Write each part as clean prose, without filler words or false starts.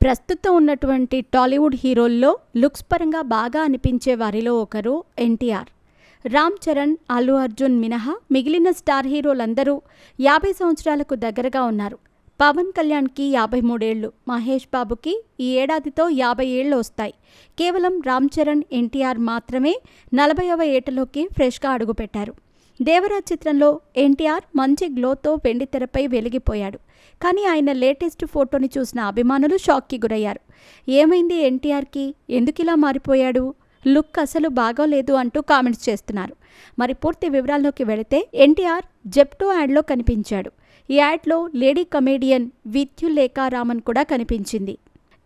ప్రస్తుతం ఉన్నటువంటి టాలీవుడ్ హీరోల్లో లుక్స్ పరంగా బాగా అనిపించే వారిలో ఒకరు ఎన్టీఆర్. రామ్ చరణ్, అల్లు అర్జున్ మినహా మిగిలిన స్టార్ హీరోలందరూ 50 సంవత్సరాలకు దగ్గరగా ఉన్నారు. పవన్ కళ్యాణ్కి 53 ఏళ్లు, మహేష్ బాబుకి ఈ ఏడాదితో 50 ఏళ్లు వస్తాయి. కేవలం రామ్ చరణ్, ఎన్టీఆర్ మాత్రమే 40వ ఏటలోకి ఫ్రెష్గా అడుగుపెట్టారు. దేవరాజ్ చిత్రంలో ఎన్టీఆర్ మంచి గ్లోతో వెండితెరపై వెలిగిపోయాడు. కానీ ఆయన లేటెస్ట్ ఫోటోని చూసిన అభిమానులు షాక్కి గురయ్యారు. ఏమైంది ఎన్టీఆర్కి, ఎందుకిలా మారిపోయాడు, లుక్ అసలు బాగోలేదు అంటూ కామెంట్స్ చేస్తున్నారు. మరి పూర్తి వివరాల్లోకి వెళితే ఎన్టీఆర్ జెప్టో యాడ్లో కనిపించాడు. ఈ యాడ్లో లేడీ కమేడియన్ విద్యులేఖారామన్ కూడా కనిపించింది.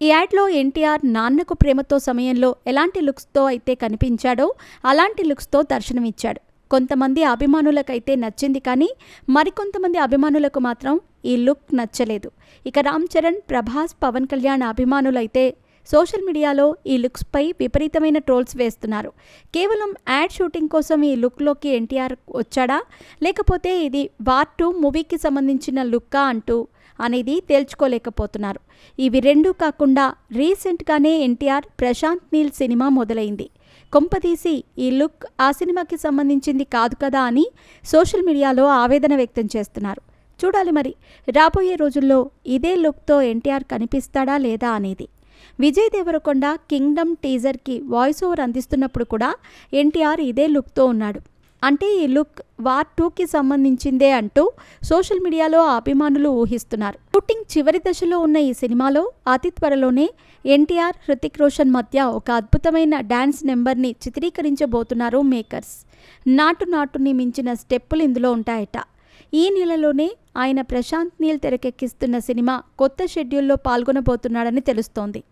ఈ యాడ్లో ఎన్టీఆర్ నాన్నకు ప్రేమతో సమయంలో ఎలాంటి లుక్స్తో అయితే కనిపించాడో అలాంటి లుక్స్తో దర్శనమిచ్చాడు. కొంతమంది అభిమానులకైతే నచ్చింది, కానీ మరికొంతమంది అభిమానులకు మాత్రం ఈ లుక్ నచ్చలేదు. ఇక రామ్ చరణ్, ప్రభాస్, పవన్ కళ్యాణ్ అభిమానులైతే సోషల్ మీడియాలో ఈ లుక్స్పై విపరీతమైన ట్రోల్స్ వేస్తున్నారు. కేవలం యాడ్ షూటింగ్ కోసం ఈ లుక్లోకి ఎన్టీఆర్ వచ్చాడా, లేకపోతే ఇది వార్ 2 మూవీకి సంబంధించిన లుక్కా అంటూ అనేది తేల్చుకోలేకపోతున్నారు. ఇవి రెండూ కాకుండా రీసెంట్గానే ఎన్టీఆర్ ప్రశాంత్ నీల్ సినిమా మొదలైంది. కొంపదీసి ఈ లుక్ ఆ సినిమాకి సంబంధించింది కాదు కదా అని సోషల్ మీడియాలో ఆవేదన వ్యక్తం చేస్తున్నారు. చూడాలి మరి రాబోయే రోజుల్లో ఇదే లుక్తో ఎన్టీఆర్ కనిపిస్తాడా లేదా అనేది. విజయ్ దేవరకొండ కింగ్డమ్ టీజర్కి వాయిస్ ఓవర్ అందిస్తున్నప్పుడు కూడా ఎన్టీఆర్ ఇదే లుక్తో ఉన్నాడు. అంటే ఈ లుక్ వార్ 2కి సంబంధించిందే అంటూ సోషల్ మీడియాలో అభిమానులు ఊహిస్తున్నారు. షూటింగ్ చివరి దశలో ఉన్న ఈ సినిమాలో అతి త్వరలోనే ఎన్టీఆర్, హృతిక్ రోషన్ మధ్య ఒక అద్భుతమైన డాన్స్ నెంబర్ని చిత్రీకరించబోతున్నారు మేకర్స్. నాటుని మించిన స్టెప్పులు ఇందులో ఉంటాయట. ఈ నెలలోనే ఆయన ప్రశాంత్ నీల్ తెరకెక్కిస్తున్న సినిమా కొత్త షెడ్యూల్లో పాల్గొనబోతున్నాడని తెలుస్తోంది.